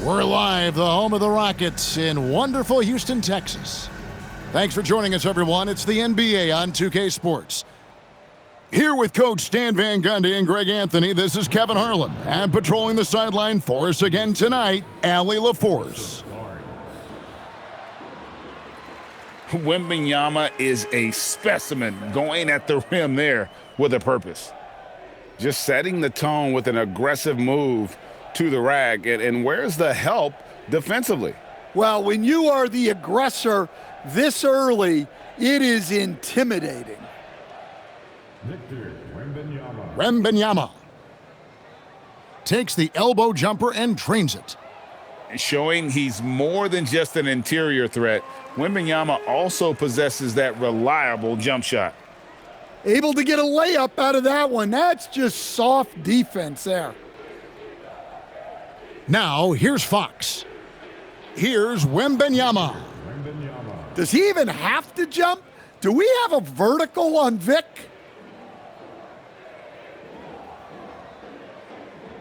We're live, the home of the Rockets in wonderful Houston, Texas. Thanks for joining us, everyone. It's the NBA on 2K Sports. Here with Coach Stan Van Gundy and Greg Anthony, this is Kevin Harlan. And patrolling the sideline for us again tonight, Allie LaForce. Wembanyama is a specimen going at the rim there with a purpose. Just setting the tone with an aggressive move to the rack. And where's the help defensively? Well, when you are the aggressor this early, it is intimidating. Victor Wembanyama takes the elbow jumper and drains it. Showing he's more than just an interior threat, Wembanyama also possesses that reliable jump shot. Able to get a layup out of that one. That's just soft defense there. Now, here's Fox. Here's Wembanyama. Does he even have to jump? Do we have a vertical on Vic?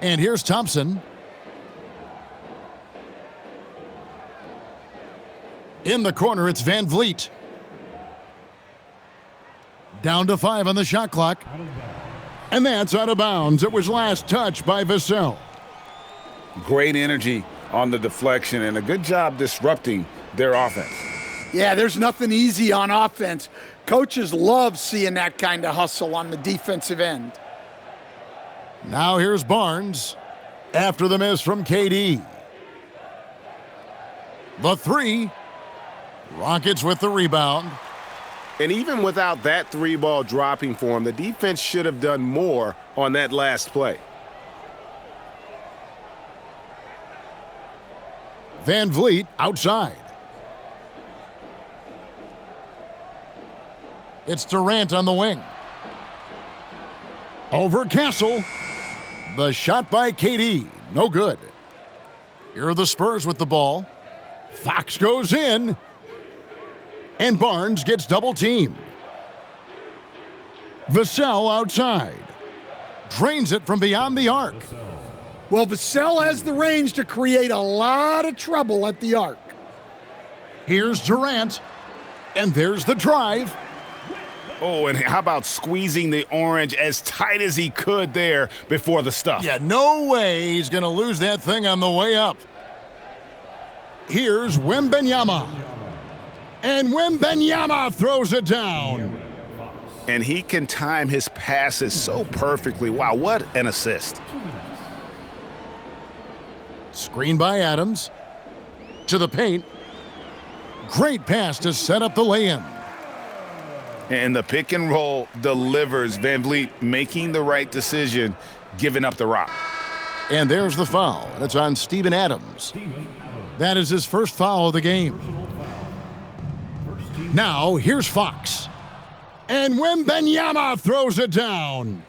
And here's Thompson. In the corner, it's Van Vliet. Down to 5 on the shot clock. And that's out of bounds. It was last touched by Vassell. Great energy on the deflection and a good job disrupting their offense. Yeah, there's nothing easy on offense. Coaches love seeing that kind of hustle on the defensive end. Now here's Barnes after the miss from KD. The three. Rockets with the rebound. And even without that three ball dropping for him, the defense should have done more on that last play. Van Vliet outside. It's Durant on the wing. Over Castle. The shot by KD. No good. Here are the Spurs with the ball. Fox goes in. And Barnes gets double teamed. Vassell outside. Drains it from beyond the arc. Well, Vassell has the range to create a lot of trouble at the arc. Here's Durant. And there's the drive. Oh, and how about squeezing the orange as tight as he could there before the stuff? Yeah, no way he's going to lose that thing on the way up. Here's Wembanyama. And Wembanyama throws it down. And he can time his passes so perfectly. Wow, what an assist. Screen by Adams. To the paint. Great pass to set up the lay-in. And the pick and roll delivers. Van Vliet making the right decision, giving up the rock. And there's the foul. It's on Steven Adams. That is his first foul of the game. Now, here's Fox. And Wembanyama throws it down.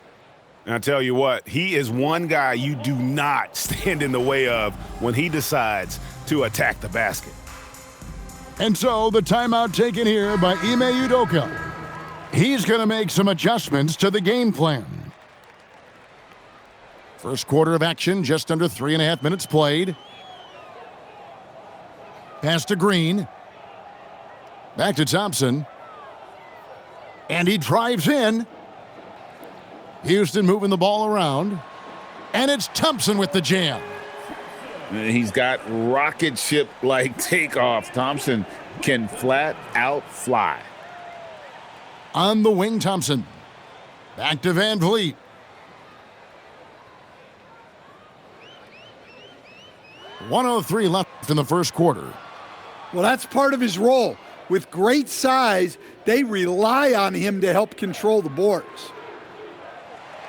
And I tell you what, he is one guy you do not stand in the way of when he decides to attack the basket. And so the timeout taken here by Ime Udoka. He's going to make some adjustments to the game plan. First quarter of action, just under 3.5 minutes played. Pass to Green. Back to Thompson. And he drives in. Houston moving the ball around. And it's Thompson with the jam. And he's got rocket ship-like takeoff. Thompson can flat out fly. On the wing, Thompson. Back to Van Vliet. .103 left in the first quarter. Well, that's part of his role. With great size, they rely on him to help control the boards.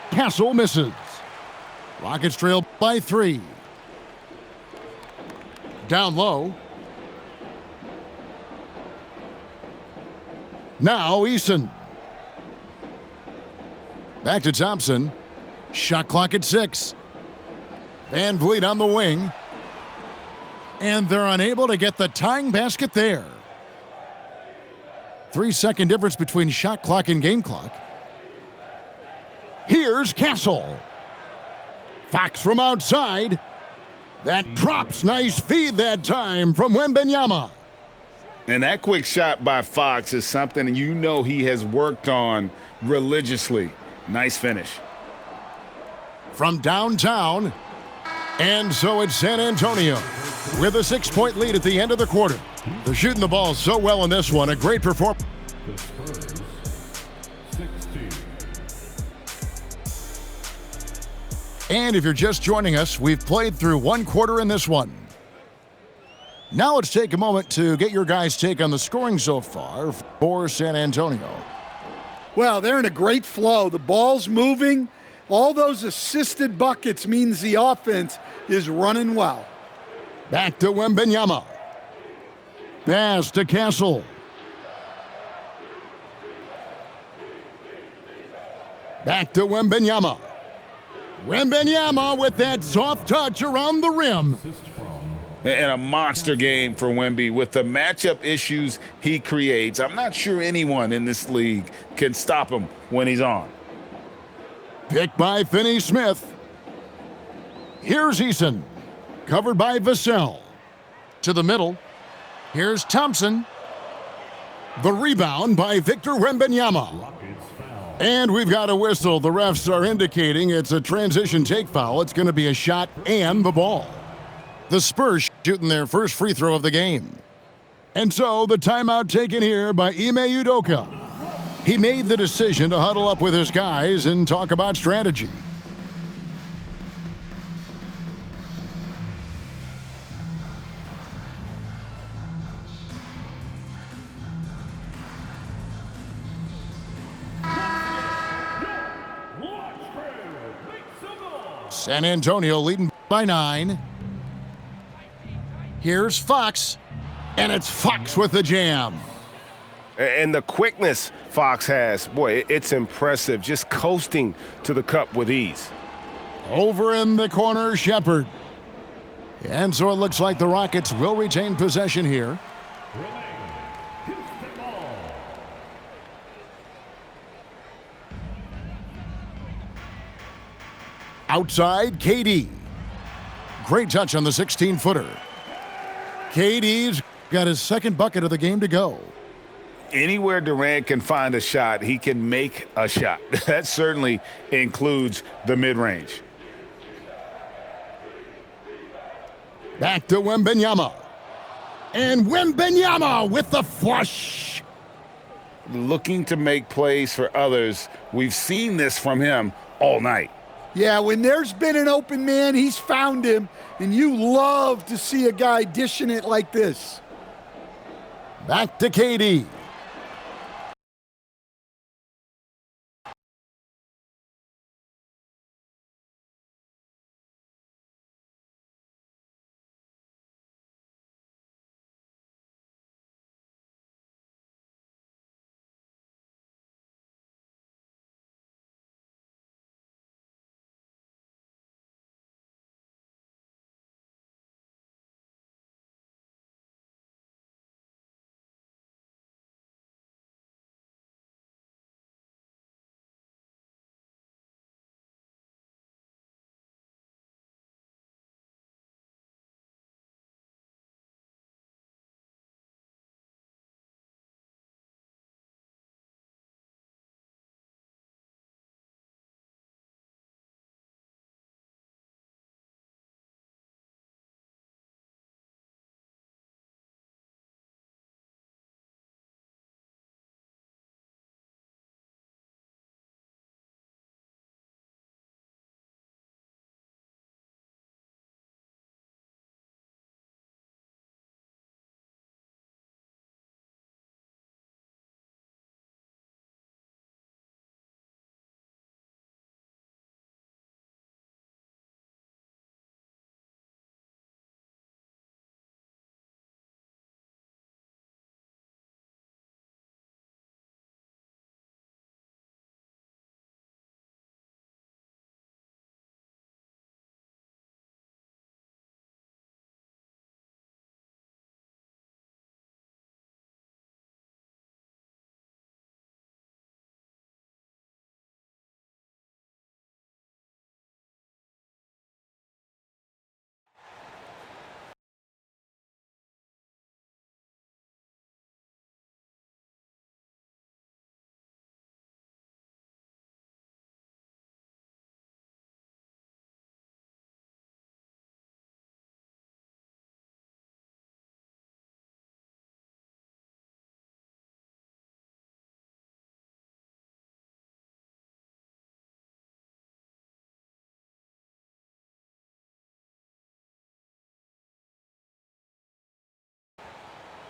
Castle misses. Rockets trail by 3. Down low. Now Eason. Back to Thompson. Shot clock at 6. Van Vliet on the wing. And they're unable to get the tying basket there. 3-second difference between shot clock and game clock. Here's Castle. Fox from outside. That drops. Nice feed that time from Wembanyama. And that quick shot by Fox is something you know he has worked on religiously. Nice finish. From downtown. And so it's San Antonio with a 6-point lead at the end of the quarter. They're shooting the ball so well in this one. A great performance. The Spurs, 16. And if you're just joining us, we've played through one quarter in this one. Now let's take a moment to get your guys' take on the scoring so far for San Antonio. Well, they're in a great flow. The ball's moving. All those assisted buckets means the offense is running well. Back to Wembanyama. Pass to Castle. Back to Wembanyama. Wembanyama with that soft touch around the rim. And a monster game for Wemby with the matchup issues he creates. I'm not sure anyone in this league can stop him when he's on. Picked by Finney-Smith. Here's Eason. Covered by Vassell. To the middle. Here's Thompson. The rebound by Victor Wembanyama. And we've got a whistle. The refs are indicating it's a transition take foul. It's going to be a shot and the ball. The Spurs shooting their first free throw of the game. And so the timeout taken here by Ime Udoka. He made the decision to huddle up with his guys and talk about strategy. San Antonio leading by 9. Here's Fox, and it's Fox with the jam. And the quickness Fox has, boy, it's impressive. Just coasting to the cup with ease. Over in the corner, Shepard. And so it looks like the Rockets will retain possession here. Outside, KD. Great touch on the 16-footer. KD's got his second bucket of the game to go. Anywhere Durant can find a shot, he can make a shot. That certainly includes the mid-range. Back to Wembanyama. And Wembanyama with the flush. Looking to make plays for others. We've seen this from him all night. Yeah, when there's been an open man, he's found him, and you love to see a guy dishing it like this. Back to KD.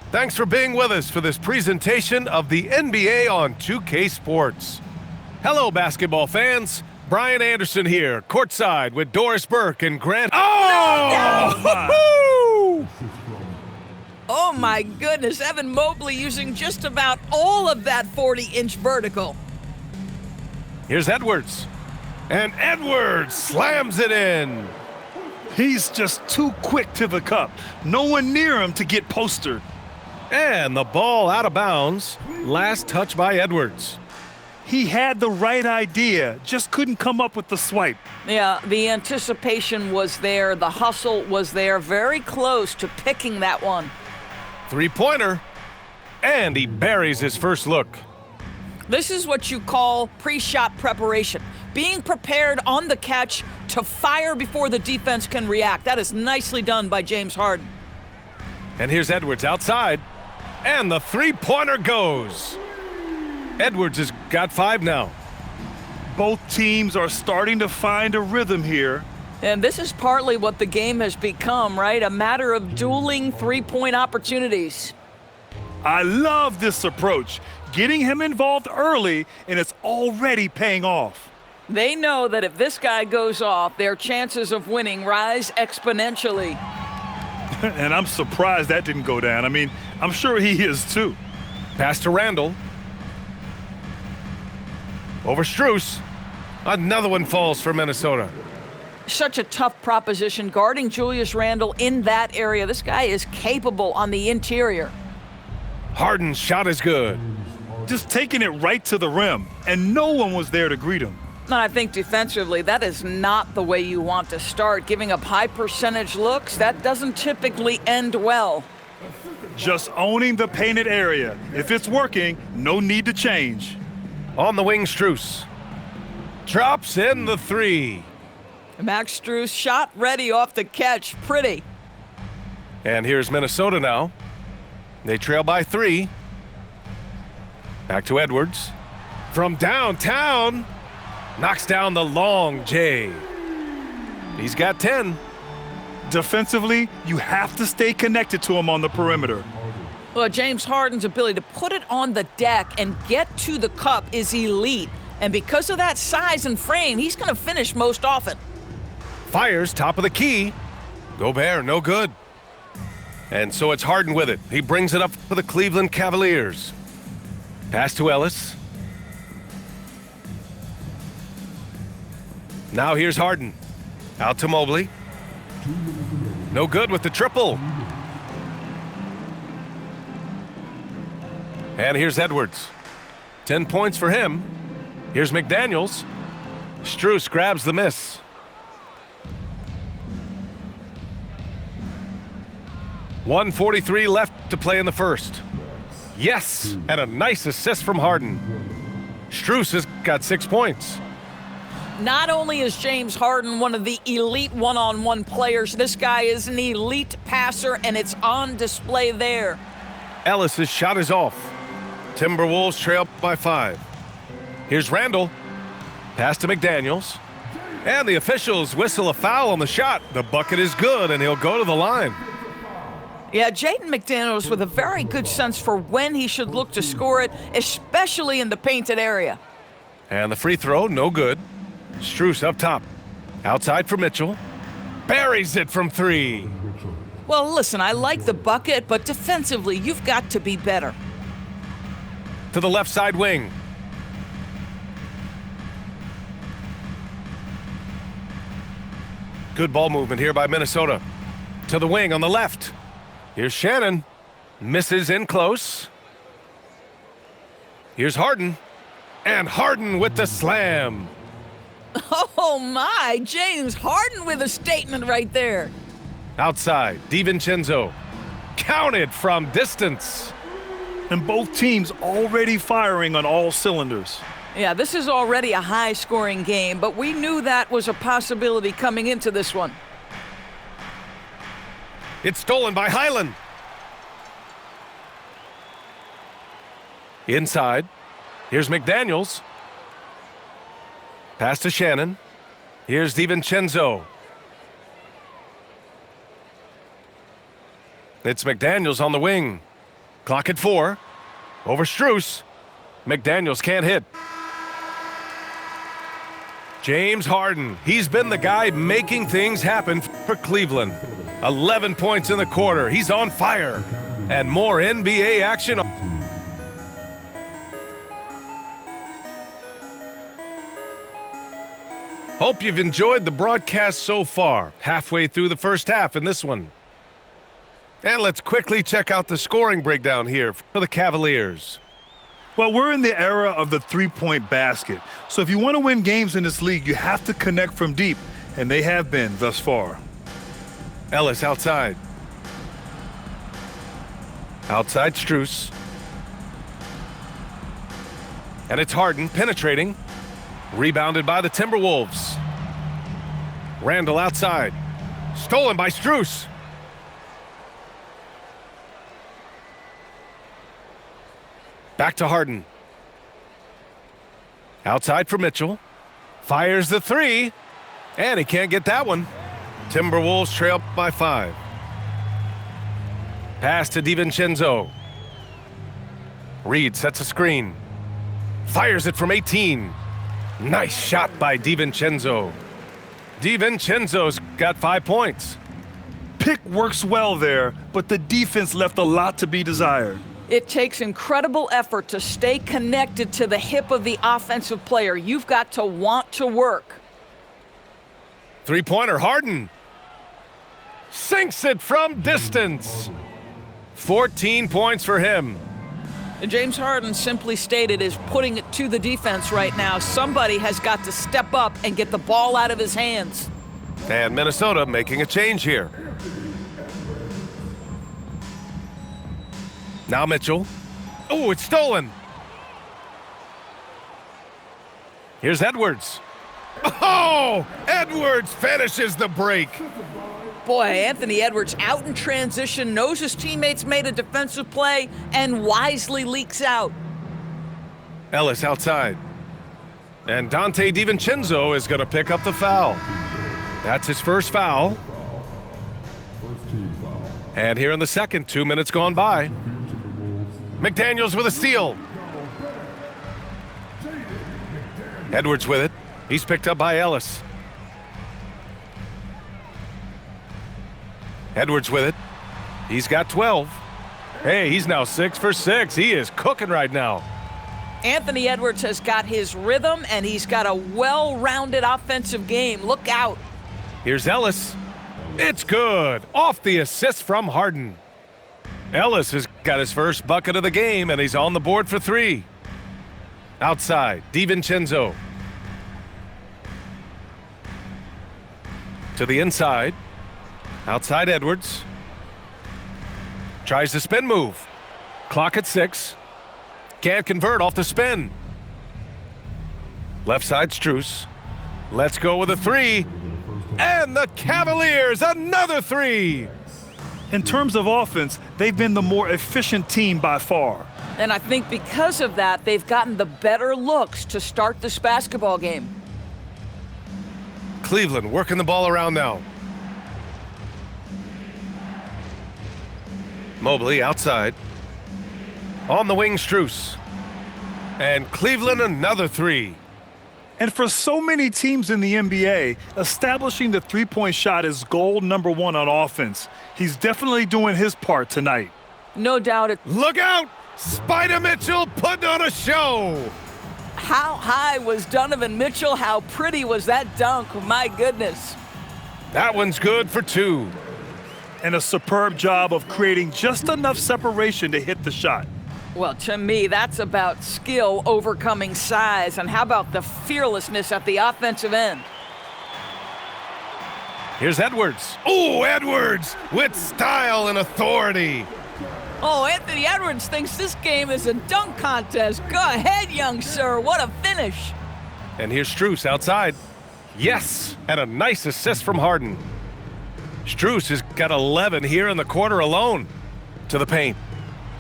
Thanks for being with us for this presentation of the NBA on 2K Sports. Hello, basketball fans. Brian Anderson here, courtside with Doris Burke and Grant. Oh! Oh my goodness, Evan Mobley using just about all of that 40-inch vertical. Here's Edwards. And Edwards slams it in. He's just too quick to the cup. No one near him to get postered. And the ball out of bounds. Last touch by Edwards. He had the right idea, just couldn't come up with the swipe. Yeah, the anticipation was there, the hustle was there, very close to picking that one. Three-pointer. And he buries his first look. This is what you call pre-shot preparation. Being prepared on the catch to fire before the defense can react. That is nicely done by James Harden. And here's Edwards outside. And the three-pointer goes. Edwards has got 5 now. Both teams are starting to find a rhythm here. And this is partly what the game has become, right? A matter of dueling three-point opportunities. I love this approach. Getting him involved early, and it's already paying off. They know that if this guy goes off, their chances of winning rise exponentially. And I'm surprised that didn't go down. I mean, I'm sure he is too. Pass to Randall. Over Strus. Another one falls for Minnesota. Such a tough proposition guarding Julius Randle in that area. This guy is capable on the interior. Harden's shot is good. Just taking it right to the rim, and no one was there to greet him. And I think defensively, that is not the way you want to start. Giving up high percentage looks, that doesn't typically end well. Just owning the painted area. If it's working, no need to change. On the wing, Strus. Drops in the 3. Max Strus shot ready off the catch. Pretty. And here's Minnesota now. They trail by 3. Back to Edwards. From downtown. Knocks down the long J. He's got 10. Defensively, you have to stay connected to him on the perimeter. Well, James Harden's ability to put it on the deck and get to the cup is elite. And because of that size and frame, he's going to finish most often. Fires top of the key. Gobert, no good. And so it's Harden with it. He brings it up for the Cleveland Cavaliers. Pass to Ellis. Now here's Harden. Out to Mobley. No good with the triple. And here's Edwards. 10 points for him. Here's McDaniels. Strus grabs the miss. .143 left to play in the first. Yes, and a nice assist from Harden. Strus has got 6 points. Not only is James Harden one of the elite one-on-one players, this guy is an elite passer, and it's on display there. Ellis's shot is off. Timberwolves trail by 5. Here's Randall. Pass to McDaniels. And the officials whistle a foul on the shot. The bucket is good, and he'll go to the line. Yeah, Jaden McDaniels with a very good sense for when he should look to score it, especially in the painted area. And the free throw, no good. Strus up top. Outside for Mitchell. Buries it from 3. Well, listen, I like the bucket, but defensively, you've got to be better. To the left side wing. Good ball movement here by Minnesota. To the wing on the left. Here's Shannon. Misses in close. Here's Harden. And Harden with the slam. Oh my, James Harden with a statement right there. Outside, DiVincenzo. Counted from distance. And both teams already firing on all cylinders. Yeah, this is already a high-scoring game, but we knew that was a possibility coming into this one. It's stolen by Highland. Inside. Here's McDaniels. Pass to Shannon. Here's DiVincenzo. It's McDaniels on the wing. Clock at 4. Over Strus. McDaniels can't hit. James Harden. He's been the guy making things happen for Cleveland. 11 points in the quarter. He's on fire. And more NBA action. Hope you've enjoyed the broadcast so far. Halfway through the first half in this one. And let's quickly check out the scoring breakdown here for the Cavaliers. Well, we're in the era of the three-point basket. So if you want to win games in this league, you have to connect from deep. And they have been thus far. Ellis outside. Outside Strus. And it's Harden penetrating. Rebounded by the Timberwolves. Randall outside. Stolen by Strus. Back to Harden. Outside for Mitchell. Fires the three. And he can't get that one. Timberwolves trail by 5. Pass to DiVincenzo. Reed sets a screen. Fires it from 18. Nice shot by DiVincenzo. DiVincenzo's got 5 points. Pick works well there, but the defense left a lot to be desired. It takes incredible effort to stay connected to the hip of the offensive player. You've got to want to work. Three-pointer, Harden. Sinks it from distance. 14 points for him. James Harden, simply stated, is putting it to the defense right now. Somebody has got to step up and get the ball out of his hands. And Minnesota making a change here. Now Mitchell. Oh, it's stolen. Here's Edwards. Oh, Edwards finishes the break. Boy, Anthony Edwards out in transition, knows his teammates made a defensive play, and wisely leaks out. Ellis outside. And Dante DiVincenzo is going to pick up the foul. That's his first foul. And here in the second, 2 minutes gone by. McDaniels with a steal. Edwards with it. He's picked up by Ellis. Edwards with it. He's got 12. Hey, he's now 6 for 6. He is cooking right now. Anthony Edwards has got his rhythm, and he's got a well-rounded offensive game. Look out. Here's Ellis. It's good. Off the assist from Harden. Ellis has got his first bucket of the game, and he's on the board for 3. Outside, DiVincenzo. To the inside. Outside Edwards. Tries the spin move. Clock at 6. Can't convert off the spin. Left side Strus. Let's go with a 3. And the Cavaliers, another 3. In terms of offense, they've been the more efficient team by far. And I think because of that, they've gotten the better looks to start this basketball game. Cleveland working the ball around now. Mobley outside. On the wing, Strus. And Cleveland another 3. And for so many teams in the NBA, establishing the three-point shot is goal number 1 on offense. He's definitely doing his part tonight. No doubt it. Look out! Spider Mitchell putting on a show! How high was Donovan Mitchell? How pretty was that dunk? My goodness. That one's good for 2. And a superb job of creating just enough separation to hit the shot. Well, to me, that's about skill overcoming size. And how about the fearlessness at the offensive end? Here's Edwards. Oh, Edwards with style and authority. Oh, Anthony Edwards thinks this game is a dunk contest. Go ahead, young sir. What a finish. And here's Strus outside. Yes, and a nice assist from Harden. Strus has got 11 here in the quarter alone. To the paint.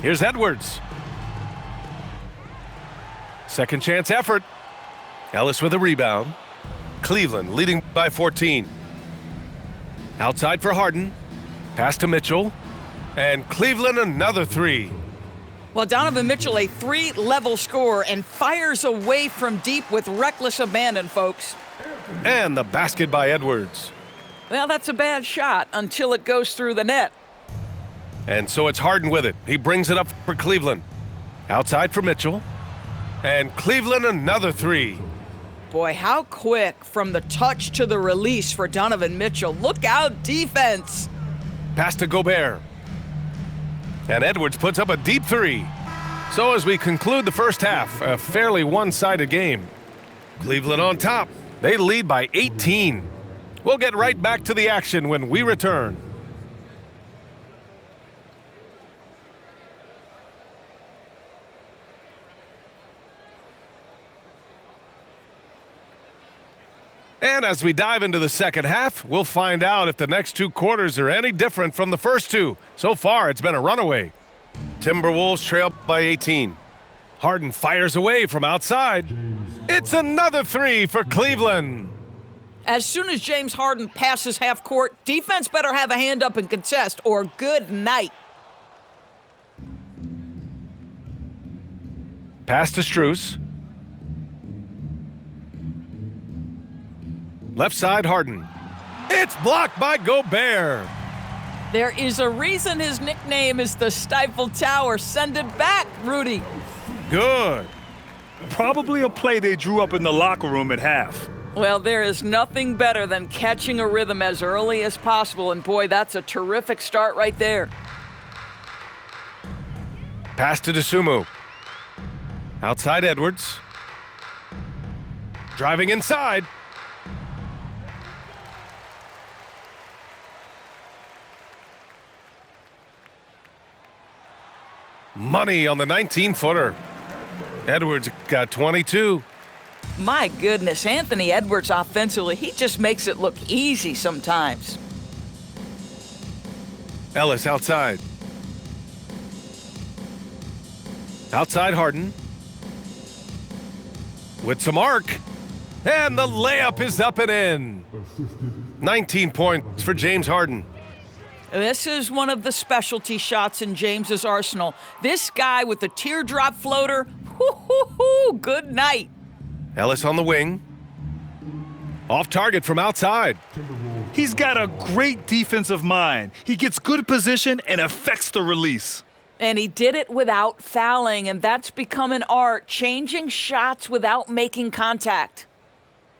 Here's Edwards. Second chance effort. Ellis with a rebound. Cleveland leading by 14. Outside for Harden. Pass to Mitchell. And Cleveland another 3. Well, Donovan Mitchell, a 3-level scorer, and fires away from deep with reckless abandon, folks. And the basket by Edwards. Well, that's a bad shot until it goes through the net. And so it's Harden with it. He brings it up for Cleveland. Outside for Mitchell. And Cleveland another three. Boy, how quick from the touch to the release for Donovan Mitchell. Look out, defense. Pass to Gobert. And Edwards puts up a deep three. So as we conclude the first half, a fairly one-sided game. Cleveland on top. They lead by 18. We'll get right back to the action when we return. And as we dive into the second half, we'll find out if the next two quarters are any different from the first two. So far, it's been a runaway. Timberwolves trail by 18. Harden fires away from outside. It's another three for Cleveland. As soon as James Harden passes half court, defense better have a hand up and contest, or good night. Pass to Strus. Left side, Harden. It's blocked by Gobert. There is a reason his nickname is the Stifle Tower. Send it back, Rudy. Good. Probably a play they drew up in the locker room at half. Well, there is nothing better than catching a rhythm as early as possible, and boy, that's a terrific start right there. Pass to Dosunmu. Outside Edwards. Driving inside. Money on the 19-footer. Edwards got 22. My goodness, Anthony Edwards offensively, he just makes it look easy sometimes. Ellis outside. Outside Harden. With some arc. And the layup is up and in. 19 points for James Harden. This is one of the specialty shots in James's arsenal. This guy with the teardrop floater, good night. Ellis on the wing. Off target from outside. He's got a great defensive mind. He gets good position and affects the release. And he did it without fouling, and that's become an art, changing shots without making contact.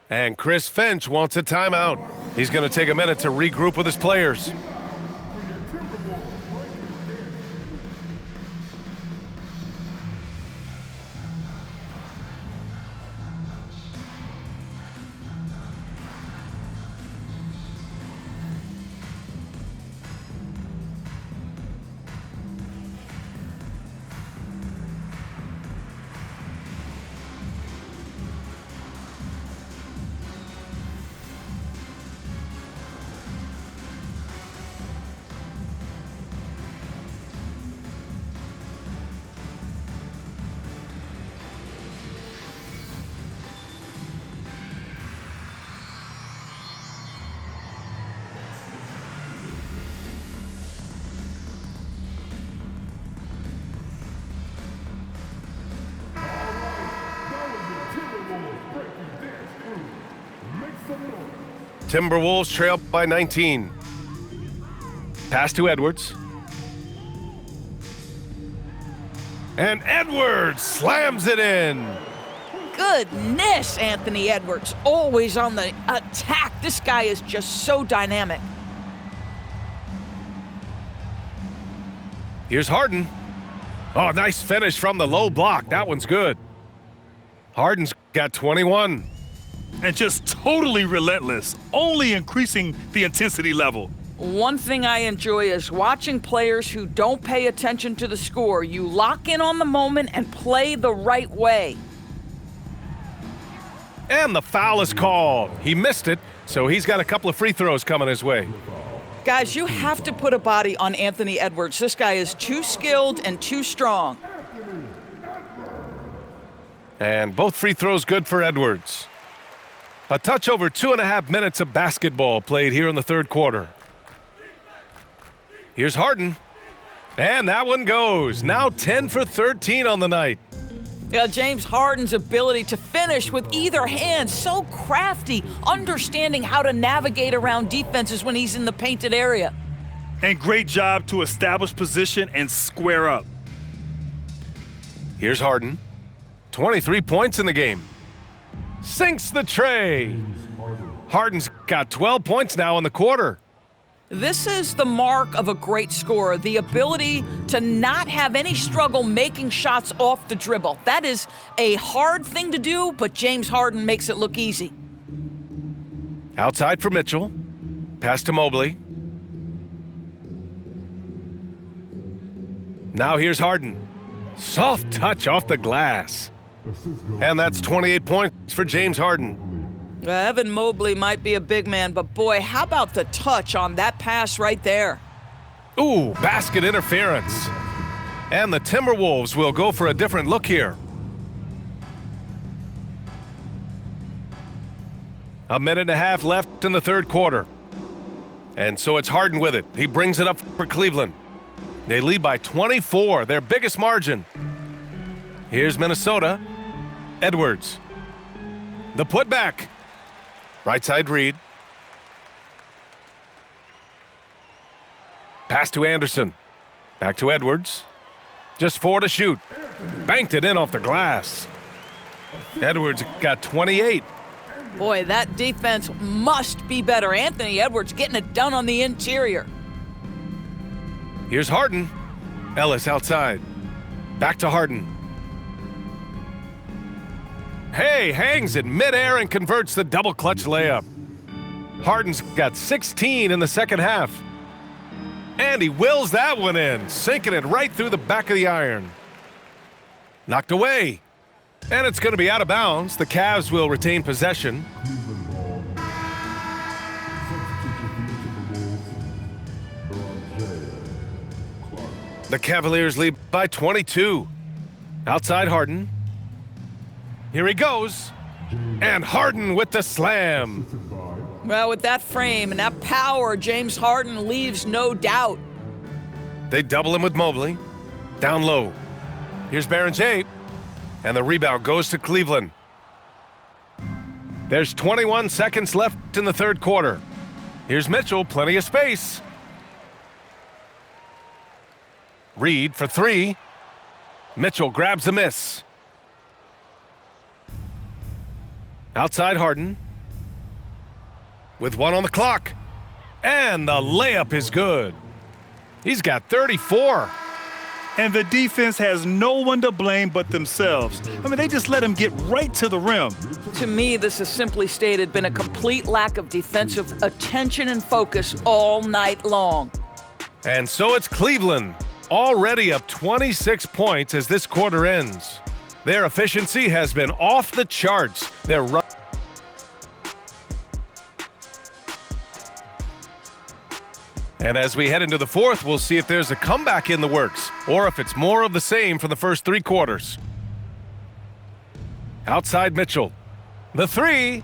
And Chris Finch wants a timeout. He's going to take a minute to regroup with his players. Timberwolves trail by 19. Pass to Edwards. And Edwards slams it in. Goodness, Anthony Edwards, always on the attack. This guy is just so dynamic. Here's Harden. Oh, nice finish from the low block. That one's good. Harden's got 21. And just totally relentless, only increasing the intensity level. One thing I enjoy is watching players who don't pay attention to the score. You lock in on the moment and play the right way. And the foul is called. He missed it, so he's got a couple of free throws coming his way. Guys, you have to put a body on Anthony Edwards. This guy is too skilled and too strong. And both free throws good for Edwards. A touch over 2.5 minutes of basketball played here in the third quarter. Here's Harden. And that one goes. Now 10 for 13 on the night. Yeah, James Harden's ability to finish with either hand, so crafty, understanding how to navigate around defenses when he's in the painted area. And great job to establish position and square up. Here's Harden. 23 points in the game. Sinks the tray. Harden's got 12 points now in the quarter. This is the mark of a great scorer, the ability to not have any struggle making shots off the dribble. That is a hard thing to do, but James Harden makes it look easy. Outside for Mitchell. Pass to Mobley. Now here's Harden. Soft touch off the glass. And that's 28 points for James Harden. Evan Mobley might be a big man, but boy, how about the touch on that pass right there? Ooh, basket interference. And the Timberwolves will go for a different look here. A minute and a half left in the third quarter. And so it's Harden with it. He brings it up for Cleveland. They lead by 24, their biggest margin. Here's Minnesota. Edwards. The putback. Right side Reed. Pass to Anderson. Back to Edwards. Just 4 to shoot. Banked it in off the glass. Edwards got 28. Boy, that defense must be better. Anthony Edwards getting it done on the interior. Here's Harden. Ellis outside. Back to Harden. Hey, hangs in midair and converts the double clutch layup. Harden's got 16 in the second half. And he wills that one in, sinking it right through the back of the iron. Knocked away. And it's going to be out of bounds. The Cavs will retain possession. The Cavaliers lead by 22. Outside Harden. Here he goes. And Harden with the slam. Well, with that frame and that power, James Harden leaves no doubt. They double him with Mobley. Down low. Here's Berenger. And the rebound goes to Cleveland. There's 21 seconds left in the third quarter. Here's Mitchell, plenty of space. Reed for 3. Mitchell grabs a miss. Outside Harden. With 1 on the clock. And the layup is good. He's got 34. And the defense has no one to blame but themselves. I mean, they just let him get right to the rim. To me, this has simply stated been a complete lack of defensive attention and focus all night long. And so it's Cleveland, already up 26 points as this quarter ends. Their efficiency has been off the charts. Their run. And as we head into the fourth, we'll see if there's a comeback in the works or if it's more of the same from the first 3 quarters. Outside Mitchell. The 3